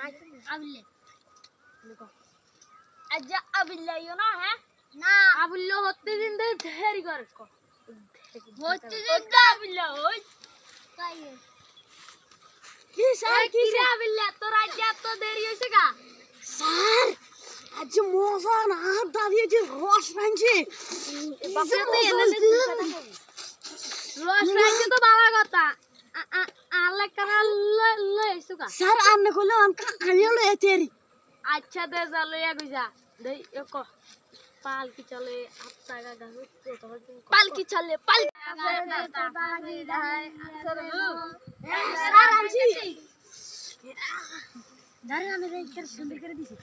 আবিল্লে আচ্ছা আবিল্লে ইও না হ্যাঁ না আবিল্লে হতে দিন দে দেরি করে কো হতে দিন দে আবিল্লে ওই তাই কি স্যার কি রে আবিল্লে তোর আজ এত দেরি হইছে গা স্যার আজ মজা না দাঁড়িয়ে যে রস রাঁধছে বাপরে এনে রস রাঁধছে তো বাবা কথা আল্লাহ কারা লইছো গা স্যার আমনে কইলো আমকা আনিও লই তেরি আচ্ছা দে যা লইয়া গইজা দেই একো পালকি চলে আত্তাগা গাহু তো পালকি চলে পালকি স্যার আনছি দাঁড়া আমি রে সুন্দর করে দিছি